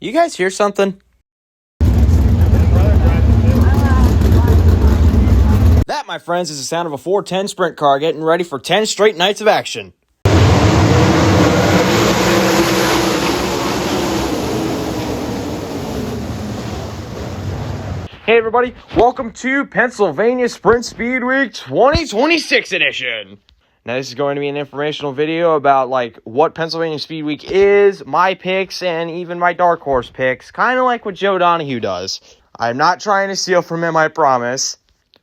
You guys hear something? That, my friends, is the sound of a 410 sprint car getting ready for 10 straight nights of action. Hey everybody, welcome to Pennsylvania Sprint Speedweek 2026 edition. Now this is going to be an informational video about what Pennsylvania Speedweek is, my picks, and even my dark horse picks, kind of like what Joe Donahue does. I'm not trying to steal from him, I promise.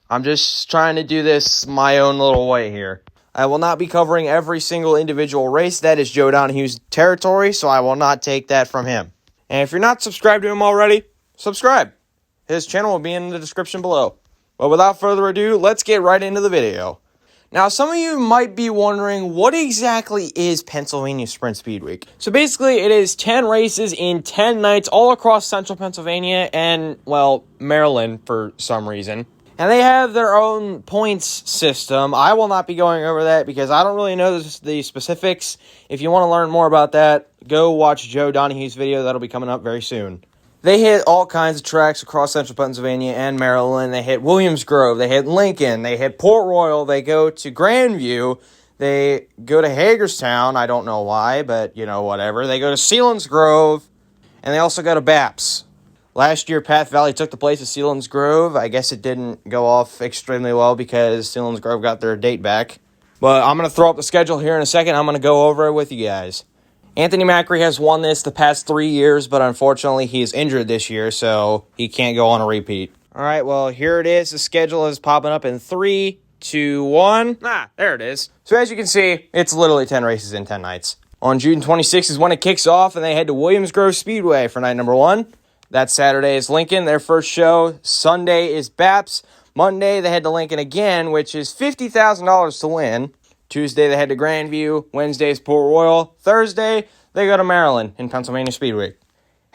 I'm just trying to do this my own little way here. I will not be covering every single individual race. That is Joe Donahue's territory, so I will not take that from him. And if you're not subscribed to him already, subscribe. His channel will be in the description below. But without further ado, let's get right into the video. Now, some of you might be wondering, what exactly is Pennsylvania Sprint Speed Week? So basically, it is 10 races in 10 nights all across central Pennsylvania and, well, Maryland for some reason. And they have their own points system. I will not be going over that because I don't really know the specifics. If you want to learn more about that, go watch Joe Donahue's video. That'll be coming up very soon. They hit all kinds of tracks across central Pennsylvania and Maryland. They hit Williams Grove. They hit Lincoln. They hit Port Royal. They go to Grandview. They go to Hagerstown. I don't know why, but, whatever. They go to Selinsgrove. And they also go to Baps. Last year, Path Valley took the place of Selinsgrove. I guess it didn't go off extremely well because Selinsgrove got their date back. But I'm going to throw up the schedule here in a second. I'm going to go over it with you guys. Anthony Macri has won this the past 3 years, but unfortunately he's injured this year, so he can't go on a repeat. All right, well, here it is. The schedule is popping up in 3, 2, 1. There it is. So as you can see, it's literally 10 races in 10 nights. On June 26th is when it kicks off, and they head to Williams Grove Speedway for night number 1. That Saturday is Lincoln, their first show. Sunday is Baps. Monday, they head to Lincoln again, which is $50,000 to win. Tuesday, they head to Grandview. Wednesday is Port Royal. Thursday, they go to Maryland in Pennsylvania Speedweek.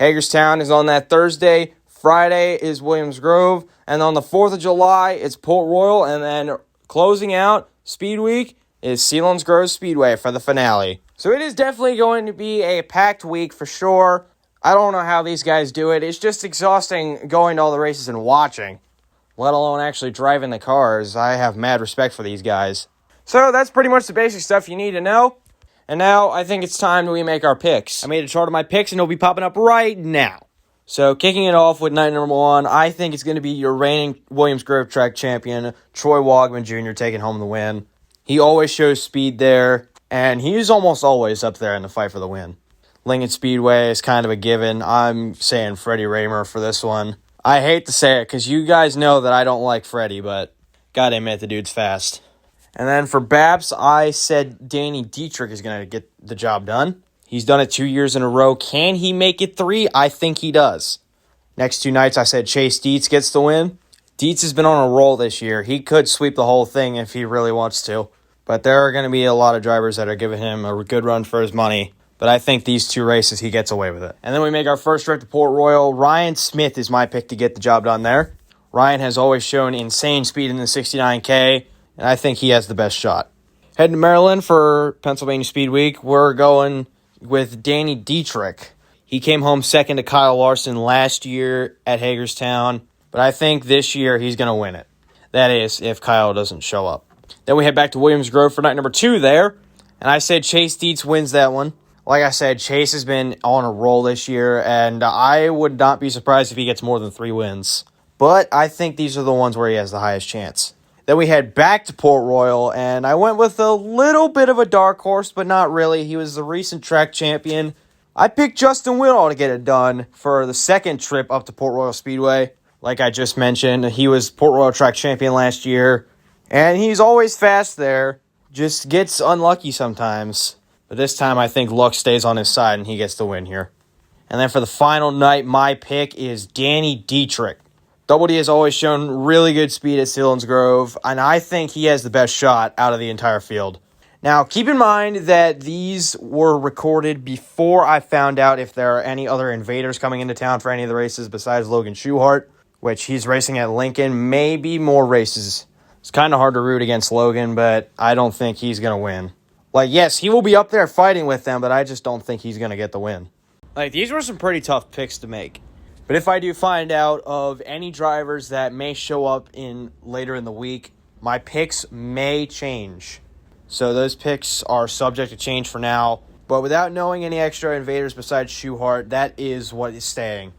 Hagerstown is on that Thursday. Friday is Williams Grove. And on the 4th of July, it's Port Royal. And then closing out Speedweek is Selinsgrove Speedway for the finale. So it is definitely going to be a packed week for sure. I don't know how these guys do it. It's just exhausting going to all the races and watching, let alone actually driving the cars. I have mad respect for these guys. So that's pretty much the basic stuff you need to know. And now I think it's time we make our picks. I made a chart of my picks and it'll be popping up right now. So kicking it off with night number 1, I think it's going to be your reigning Williams Grove track champion, Troy Wogman Jr. taking home the win. He always shows speed there, and he's almost always up there in the fight for the win. Lincoln Speedway is kind of a given. I'm saying Freddie Raymer for this one. I hate to say it because you guys know that I don't like Freddie, but gotta admit the dude's fast. And then for Baps, I said Danny Dietrich is going to get the job done. He's done it 2 years in a row. Can he make it 3? I think he does. Next 2 nights, I said Chase Dietz gets the win. Dietz has been on a roll this year. He could sweep the whole thing if he really wants to. But there are going to be a lot of drivers that are giving him a good run for his money. But I think these 2 races, he gets away with it. And then we make our first trip to Port Royal. Ryan Smith is my pick to get the job done there. Ryan has always shown insane speed in the 69K. And I think he has the best shot. Heading to Maryland for Pennsylvania Speed Week, we're going with Danny Dietrich. He came home second to Kyle Larson last year at Hagerstown, but I think this year he's going to win it. That is, if Kyle doesn't show up. Then we head back to Williams Grove for night number 2 there, and I said Chase Dietz wins that one. Like I said, Chase has been on a roll this year, and I would not be surprised if he gets more than 3 wins. But I think these are the ones where he has the highest chance. Then we head back to Port Royal, and I went with a little bit of a dark horse, but not really. He was the recent track champion. I picked Justin Whitall to get it done for the second trip up to Port Royal Speedway. Like I just mentioned, he was Port Royal track champion last year, and he's always fast there. Just gets unlucky sometimes. But this time I think luck stays on his side, and he gets the win here. And then for the final night, my pick is Danny Dietrich. Double D has always shown really good speed at Selinsgrove, and I think he has the best shot out of the entire field. Now, keep in mind that these were recorded before I found out if there are any other invaders coming into town for any of the races besides Logan Schuhart, which he's racing at Lincoln. Maybe more races. It's kind of hard to root against Logan, but I don't think he's going to win. Yes, he will be up there fighting with them, but I just don't think he's going to get the win. Like, these were some pretty tough picks to make. But if I do find out of any drivers that may show up later in the week, my picks may change. So those picks are subject to change for now. But without knowing any extra invaders besides Schuhart, that is what is staying.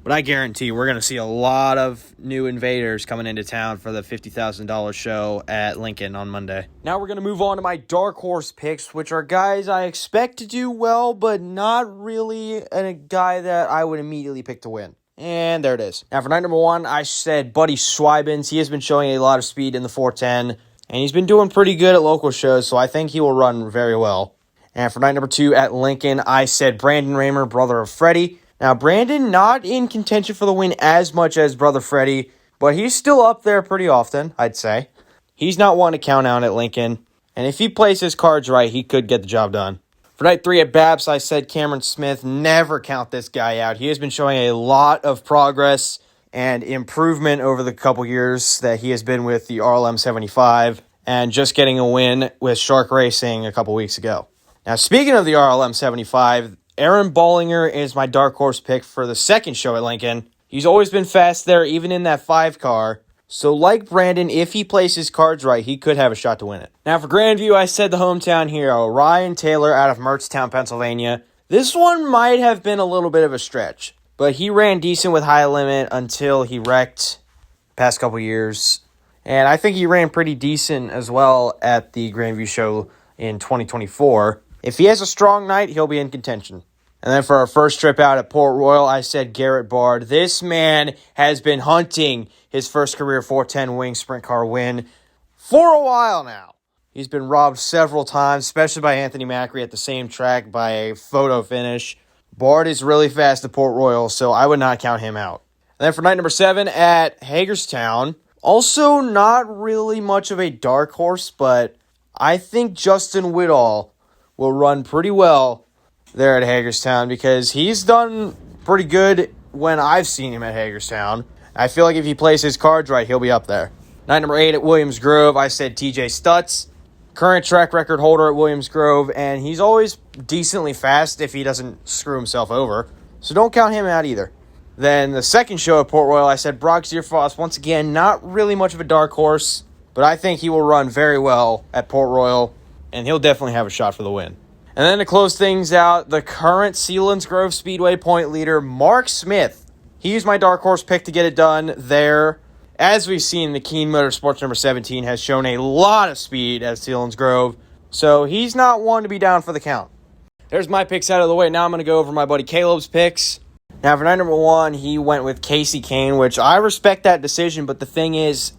But I guarantee we're going to see a lot of new invaders coming into town for the $50,000 show at Lincoln on Monday. Now we're going to move on to my dark horse picks, which are guys I expect to do well, but not really a guy that I would immediately pick to win. And there it is. Now for night number 1, I said Buddy Schweibens. He has been showing a lot of speed in the 410, and he's been doing pretty good at local shows, so I think he will run very well. And for night number 2 at Lincoln, I said Brandon Raymer, brother of Freddie. Now, Brandon not in contention for the win as much as brother Freddie, but he's still up there pretty often, I'd say. He's not one to count out at Lincoln, and if he plays his cards right, he could get the job done. For night 3 at Babs, I said Cameron Smith. Never count this guy out. He has been showing a lot of progress and improvement over the couple years that he has been with the RLM 75, and just getting a win with Shark Racing a couple weeks ago. Now, speaking of the RLM 75, Aaron Bollinger is my dark horse pick for the second show at Lincoln. He's always been fast there, even in that 5 car. So like Brandon, if he plays his cards right, he could have a shot to win it. Now for Grandview, I said the hometown hero, Ryan Taylor out of Mertztown, Pennsylvania. This one might have been a little bit of a stretch, but he ran decent with high limit until he wrecked past couple years. And I think he ran pretty decent as well at the Grandview show in 2024. If he has a strong night, he'll be in contention. And then for our first trip out at Port Royal, I said Garrett Bard. This man has been hunting his first career 410 wing sprint car win for a while now. He's been robbed several times, especially by Anthony Macri at the same track by a photo finish. Bard is really fast at Port Royal, so I would not count him out. And then for night number 7 at Hagerstown, also not really much of a dark horse, but I think Justin Whittall will run pretty well there at Hagerstown because he's done pretty good when I've seen him at Hagerstown. I feel like if he plays his cards right, he'll be up there. Night number 8 at Williams Grove, I said TJ Stutz. Current track record holder at Williams Grove, and he's always decently fast if he doesn't screw himself over. So don't count him out either. Then the second show at Port Royal, I said Brock Zierfoss. Once again, not really much of a dark horse, but I think he will run very well at Port Royal, and he'll definitely have a shot for the win. And then to close things out, the current Sealands Grove Speedway point leader, Mark Smith. He's my dark horse pick to get it done there. As we've seen, the Keen Motorsports number 17 has shown a lot of speed at Sealands Grove, so he's not one to be down for the count. There's my picks out of the way. Now I'm going to go over my buddy Caleb's picks. Now for night number 1, he went with Casey Kane, which I respect that decision, but the thing is,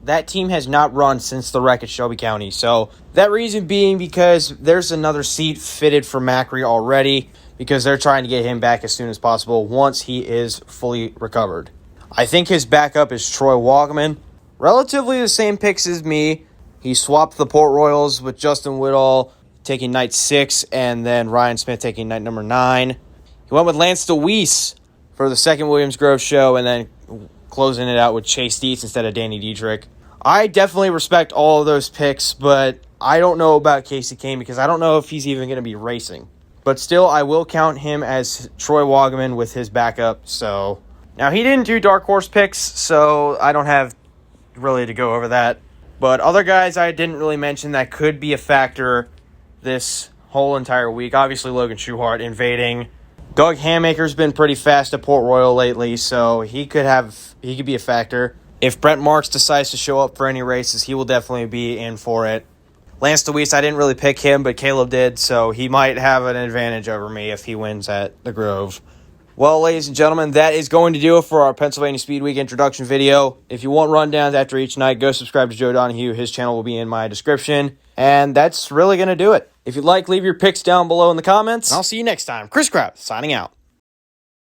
that team has not run since the wreck at Shelby County. So that reason being because there's another seat fitted for Macri already because they're trying to get him back as soon as possible once he is fully recovered. I think his backup is Troy Walkman. Relatively the same picks as me. He swapped the Port Royals with Justin Whittall taking night 6 and then Ryan Smith taking night number 9. He went with Lance DeWeese for the second Williams Grove show and then closing it out with Chase Dietz instead of Danny Dietrich. I definitely respect all of those picks, but I don't know about Casey Kane because I don't know if he's even going to be racing. But still, I will count him as Troy Wagaman with his backup. So now he didn't do dark horse picks, so I don't have really to go over that. But other guys I didn't really mention that could be a factor this whole entire week. Obviously, Logan Schuhart invading. Doug Hamaker's been pretty fast at Port Royal lately, so he could be a factor. If Brent Marks decides to show up for any races, he will definitely be in for it. Lance DeWeese, I didn't really pick him, but Caleb did, so he might have an advantage over me if he wins at the Grove. Well, ladies and gentlemen, that is going to do it for our Pennsylvania Speed Week introduction video. If you want rundowns after each night, go subscribe to Joe Donahue. His channel will be in my description. And that's really going to do it. If you'd like, leave your picks down below in the comments. And I'll see you next time. Chris Kraft, signing out.